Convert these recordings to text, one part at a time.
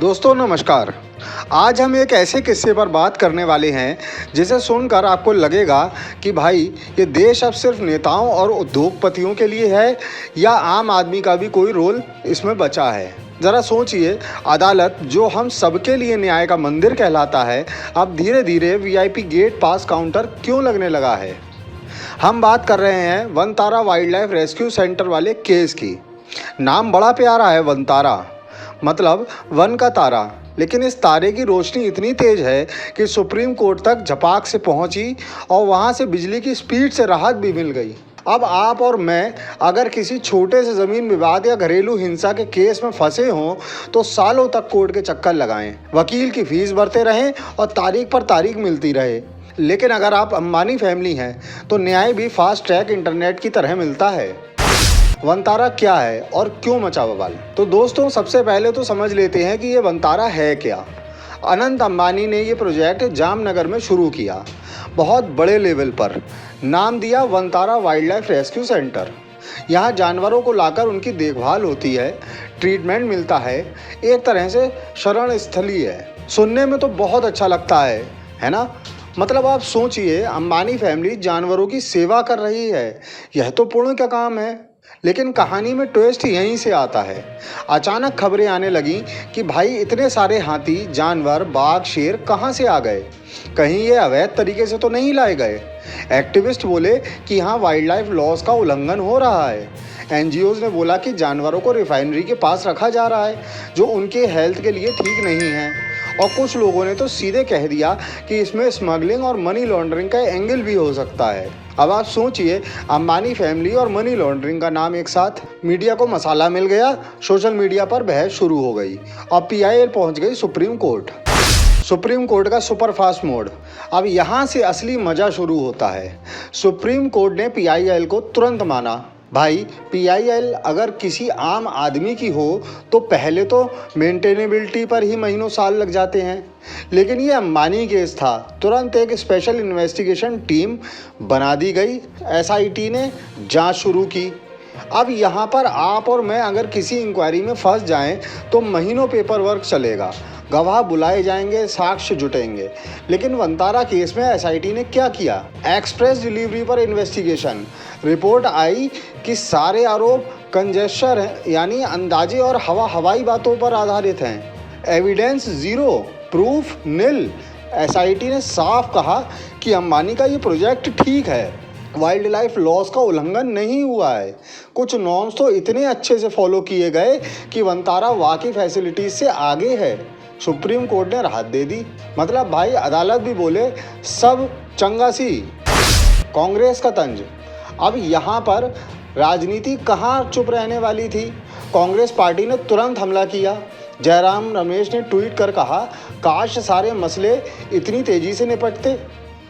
दोस्तों नमस्कार। आज हम एक ऐसे किस्से पर बात करने वाले हैं जिसे सुनकर आपको लगेगा कि भाई ये देश अब सिर्फ नेताओं और उद्योगपतियों के लिए है या आम आदमी का भी कोई रोल इसमें बचा है। ज़रा सोचिए, अदालत जो हम सबके लिए न्याय का मंदिर कहलाता है, अब धीरे धीरे वीआईपी गेट पास काउंटर क्यों लगने लगा है। हम बात कर रहे हैं Vantara wild life rescue centre वाले केस की। नाम बड़ा प्यारा है, वनतारा मतलब वन का तारा, लेकिन इस तारे की रोशनी इतनी तेज है कि सुप्रीम कोर्ट तक झपाक से पहुंची और वहां से बिजली की स्पीड से राहत भी मिल गई। अब आप और मैं अगर किसी छोटे से ज़मीन विवाद या घरेलू हिंसा के केस में फंसे हों तो सालों तक कोर्ट के चक्कर लगाएं, वकील की फीस भरते रहें और तारीख पर तारीख मिलती रहे। लेकिन अगर आप अंबानी फैमिली हैं तो न्याय भी फास्ट ट्रैक इंटरनेट की तरह मिलता है। वनतारा क्या है और क्यों मचा बवाल? तो दोस्तों, सबसे पहले तो समझ लेते हैं कि ये वनतारा है क्या। अनंत अंबानी ने ये प्रोजेक्ट जामनगर में शुरू किया, बहुत बड़े लेवल पर। नाम दिया Vantara wild life rescue centre. यहाँ जानवरों को लाकर उनकी देखभाल होती है, ट्रीटमेंट मिलता है, एक तरह से शरण स्थली है। सुनने में तो बहुत अच्छा लगता है ना। मतलब आप सोचिए, अंबानी फैमिली जानवरों की सेवा कर रही है, यह तो पुण्य का काम है। लेकिन कहानी में ट्विस्ट यहीं से आता है। अचानक खबरें आने लगी कि भाई इतने सारे हाथी, जानवर, बाघ, शेर कहाँ से आ गए, कहीं ये अवैध तरीके से तो नहीं लाए गए। एक्टिविस्ट बोले कि यहाँ वाइल्ड लाइफ लॉज का उल्लंघन हो रहा है। एनजीओज ने बोला कि जानवरों को रिफाइनरी के पास रखा जा रहा है जो उनके हेल्थ के लिए ठीक नहीं है। और कुछ लोगों ने तो सीधे कह दिया कि इसमें स्मगलिंग और मनी लॉन्ड्रिंग का एंगल भी हो सकता है। अब आप सोचिए, अंबानी फैमिली और मनी लॉन्ड्रिंग का नाम एक साथ। मीडिया को मसाला मिल गया, सोशल मीडिया पर बहस शुरू हो गई और पीआईएल पहुंच गई सुप्रीम कोर्ट। सुप्रीम कोर्ट का सुपरफास्ट मोड। अब यहाँ से असली मजा शुरू होता है। सुप्रीम कोर्ट ने पीआईएल को तुरंत माना। भाई, पीआईएल अगर किसी आम आदमी की हो तो पहले तो मेंटेनेबिलिटी पर ही महीनों साल लग जाते हैं, लेकिन ये अंबानी केस था। तुरंत एक स्पेशल इन्वेस्टिगेशन टीम बना दी गई, एसआईटी ने जांच शुरू की। अब यहाँ पर आप और मैं अगर किसी इंक्वायरी में फंस जाएं तो महीनों पेपर वर्क चलेगा, गवाह बुलाए जाएंगे, साक्ष्य जुटेंगे। लेकिन वनतारा केस में एसआईटी ने क्या किया? एक्सप्रेस डिलीवरी पर इन्वेस्टिगेशन। रिपोर्ट आई कि सारे आरोप कंजेस्चर हैं, यानी अंदाजे और हवाई बातों पर आधारित हैं। एविडेंस जीरो, प्रूफ नील। एसआईटी ने साफ कहा कि अंबानी का ये प्रोजेक्ट ठीक है, वाइल्ड लाइफ लॉज का उल्लंघन नहीं हुआ है। कुछ नॉर्म्स तो इतने अच्छे से फॉलो किए गए कि वनतारा वाकई फैसिलिटीज से आगे है। सुप्रीम कोर्ट ने राहत दे दी। मतलब भाई, अदालत भी बोले सब चंगा सी। कांग्रेस का तंज। अब यहाँ पर राजनीति कहाँ चुप रहने वाली थी। कांग्रेस पार्टी ने तुरंत हमला किया। जयराम रमेश ने ट्वीट कर कहा, काश सारे मसले इतनी तेजी से निपटते।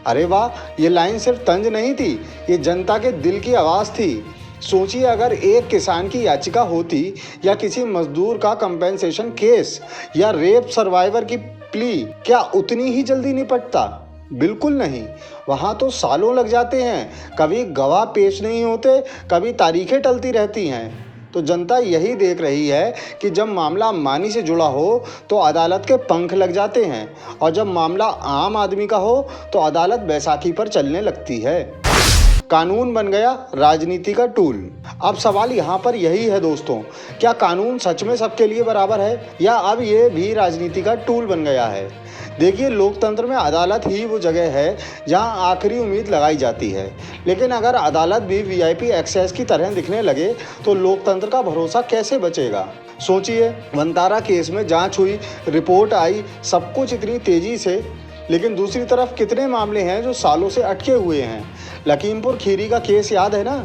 अरे वाह, ये लाइन सिर्फ तंज नहीं थी, ये जनता के दिल की आवाज़ थी। सोचिए, अगर एक किसान की याचिका होती या किसी मजदूर का कंपेंसेशन केस या रेप सर्वाइवर की प्ली, क्या उतनी ही जल्दी निपटता? बिल्कुल नहीं। वहाँ तो सालों लग जाते हैं, कभी गवाह पेश नहीं होते, कभी तारीखें टलती रहती हैं। तो जनता यही देख रही है कि जब मामला अंबानी से जुड़ा हो तो अदालत के पंख लग जाते हैं, और जब मामला आम आदमी का हो तो अदालत बैसाखी पर चलने लगती है। कानून बन गया राजनीति का टूल। अब सवाल यहाँ पर यही है दोस्तों, क्या कानून सच में सबके लिए बराबर है या अब ये भी राजनीति का टूल बन गया है? देखिए, लोकतंत्र में अदालत ही वो जगह है जहाँ आखिरी उम्मीद लगाई जाती है। लेकिन अगर अदालत भी वीआईपी एक्सेस की तरह दिखने लगे तो लोकतंत्र का भरोसा कैसे बचेगा? सोचिए, वनतारा केस में जांच हुई, रिपोर्ट आई, सब कुछ इतनी तेजी से, लेकिन दूसरी तरफ कितने मामले हैं जो सालों से अटके हुए हैं। लखीमपुर खीरी का केस याद है ना?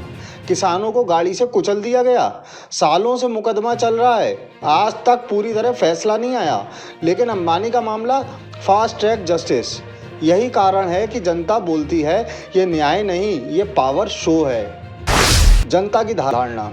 किसानों को गाड़ी से कुचल दिया गया, सालों से मुकदमा चल रहा है, आज तक पूरी तरह फैसला नहीं आया। लेकिन अंबानी का मामला फास्ट ट्रैक जस्टिस। यही कारण है कि जनता बोलती है ये न्याय नहीं, ये पावर शो है। जनता की धारणा।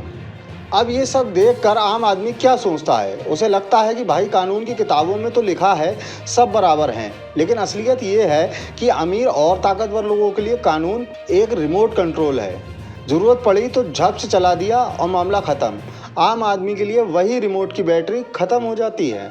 अब ये सब देखकर आम आदमी क्या सोचता है? उसे लगता है कि भाई, कानून की किताबों में तो लिखा है सब बराबर हैं, लेकिन असलियत ये है कि अमीर और ताकतवर लोगों के लिए कानून एक रिमोट कंट्रोल है। ज़रूरत पड़ी तो झप से चला दिया और मामला ख़त्म। आम आदमी के लिए वही रिमोट की बैटरी ख़त्म हो जाती है।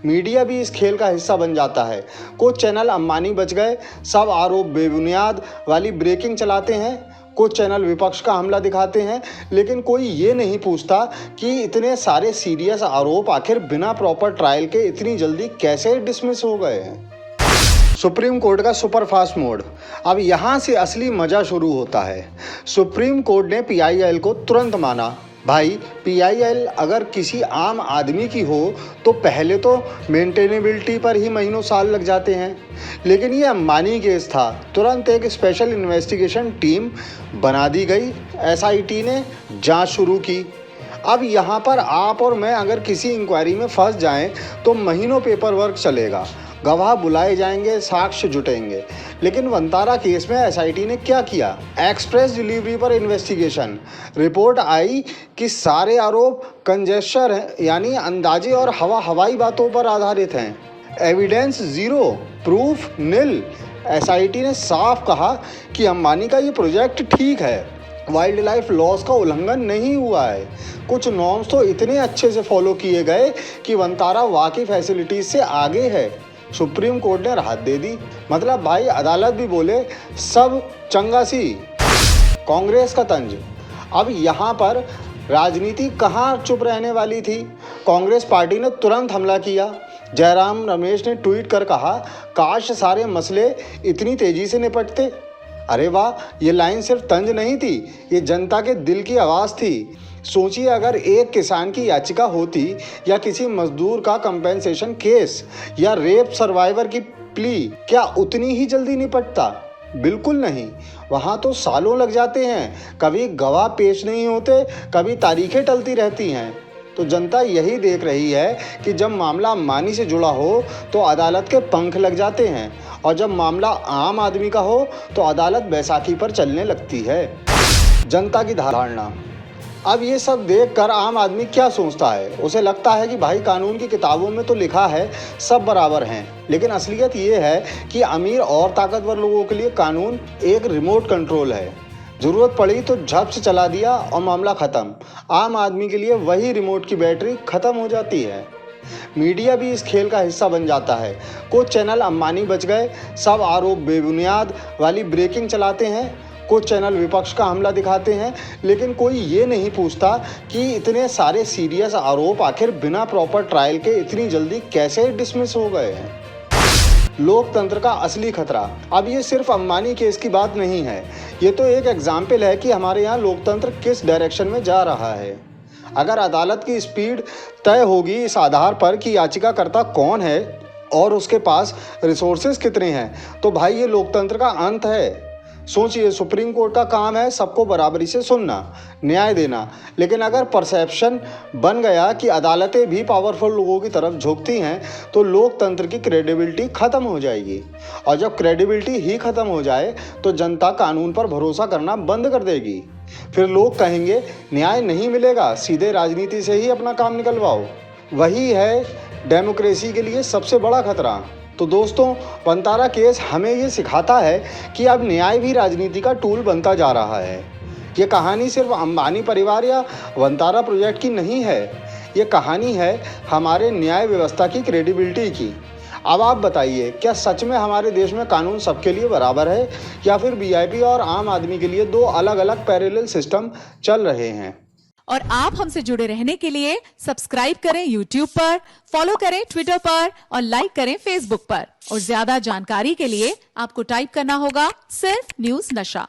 मीडिया भी इस खेल का हिस्सा बन जाता है। कुछ चैनल अंबानी बच गए, सब आरोप बेबुनियाद वाली ब्रेकिंग चलाते हैं। कुछ चैनल विपक्ष का हमला दिखाते हैं, लेकिन कोई ये नहीं पूछता कि इतने सारे सीरियस आरोप आखिर बिना प्रॉपर ट्रायल के इतनी जल्दी कैसे डिसमिस हो गए हैं। सुप्रीम कोर्ट का सुपरफास्ट मोड। अब यहाँ से असली मजा शुरू होता है। सुप्रीम कोर्ट ने पीआईएल को तुरंत माना। भाई, पीआईएल अगर किसी आम आदमी की हो तो पहले तो मेंटेनेबिलिटी पर ही महीनों साल लग जाते हैं, लेकिन ये अंबानी केस था। तुरंत एक स्पेशल इन्वेस्टिगेशन टीम बना दी गई, एसआईटी ने जांच शुरू की। अब यहाँ पर आप और मैं अगर किसी इंक्वायरी में फंस जाएं तो महीनों पेपर वर्क चलेगा, गवाह बुलाए जाएंगे, साक्ष्य जुटेंगे। लेकिन वंतारा केस में एसआईटी ने क्या किया? एक्सप्रेस डिलीवरी पर इन्वेस्टिगेशन। रिपोर्ट आई कि सारे आरोप कंजेस्चर हैं, यानी अंदाजे और हवाई बातों पर आधारित हैं। एविडेंस जीरो, प्रूफ नील। एसआईटी ने साफ कहा कि अंबानी का ये प्रोजेक्ट ठीक है, वाइल्ड लाइफ लॉज का उल्लंघन नहीं हुआ है। कुछ नॉर्म्स तो इतने अच्छे से फॉलो किए गए कि वंतारा वाकई फैसिलिटीज से आगे है। सुप्रीम कोर्ट ने राहत दे दी। मतलब भाई, अदालत भी बोले सब चंगा सी। कांग्रेस का तंज। अब यहाँ पर राजनीति कहाँ चुप रहने वाली थी। कांग्रेस पार्टी ने तुरंत हमला किया। जयराम रमेश ने ट्वीट कर कहा, काश सारे मसले इतनी तेजी से निपटते। अरे वाह, ये लाइन सिर्फ तंज नहीं थी, ये जनता के दिल की आवाज़ थी। सोचिए, अगर एक किसान की याचिका होती, या किसी मजदूर का कंपेंसेशन केस, या रेप सर्वाइवर की प्ली, क्या उतनी ही जल्दी निपटता? बिल्कुल नहीं। वहाँ तो सालों लग जाते हैं, कभी गवाह पेश नहीं होते, कभी तारीखें टलती रहती हैं। तो जनता यही देख रही है कि जब मामला अंबानी से जुड़ा हो तो अदालत के पंख लग जाते हैं, और जब मामला आम आदमी का हो तो अदालत बैसाखी पर चलने लगती है। जनता की धारणा। अब ये सब देखकर आम आदमी क्या सोचता है? उसे लगता है कि भाई, कानून की किताबों में तो लिखा है सब बराबर हैं, लेकिन असलियत ये है कि अमीर और ताकतवर लोगों के लिए कानून एक रिमोट कंट्रोल है। ज़रूरत पड़ी तो झप से चला दिया और मामला ख़त्म। आम आदमी के लिए वही रिमोट की बैटरी ख़त्म हो जाती है। मीडिया भी इस खेल का हिस्सा बन जाता है। कुछ चैनल अंबानी बच गए, सब आरोप बेबुनियाद वाली ब्रेकिंग चलाते हैं। कुछ चैनल विपक्ष का हमला दिखाते हैं, लेकिन कोई ये नहीं पूछता कि इतने सारे सीरियस आरोप आखिर बिना प्रॉपर ट्रायल के इतनी जल्दी कैसे डिसमिस हो गए हैं। लोकतंत्र का असली खतरा। अब ये सिर्फ अंबानी केस की बात नहीं है, ये तो एक एग्जाम्पल है कि हमारे यहाँ लोकतंत्र किस डायरेक्शन में जा रहा है। अगर अदालत की स्पीड तय होगी इस आधार पर कि याचिकाकर्ता कौन है और उसके पास रिसोर्सेज कितने हैं, तो भाई ये लोकतंत्र का अंत है। सोचिए, सुप्रीम कोर्ट का काम है सबको बराबरी से सुनना, न्याय देना, लेकिन अगर परसेप्शन बन गया कि अदालतें भी पावरफुल लोगों की तरफ झुकती हैं तो लोकतंत्र की क्रेडिबिलिटी ख़त्म हो जाएगी। और जब क्रेडिबिलिटी ही ख़त्म हो जाए तो जनता कानून पर भरोसा करना बंद कर देगी। फिर लोग कहेंगे न्याय नहीं मिलेगा, सीधे राजनीति से ही अपना काम निकलवाओ। वही है डेमोक्रेसी के लिए सबसे बड़ा खतरा। तो दोस्तों, वंतारा केस हमें ये सिखाता है कि अब न्याय भी राजनीति का टूल बनता जा रहा है। ये कहानी सिर्फ अंबानी परिवार या वंतारा प्रोजेक्ट की नहीं है, ये कहानी है हमारे न्याय व्यवस्था की क्रेडिबिलिटी की। अब आप बताइए, क्या सच में हमारे देश में कानून सबके लिए बराबर है, या फिर वीआईपी और आम आदमी के लिए दो अलग अलग पैरेलल सिस्टम चल रहे हैं? और आप हमसे जुड़े रहने के लिए सब्सक्राइब करें YouTube पर, फॉलो करें Twitter पर और लाइक करें Facebook पर। और ज्यादा जानकारी के लिए आपको टाइप करना होगा सिर्फ न्यूज़ नशा।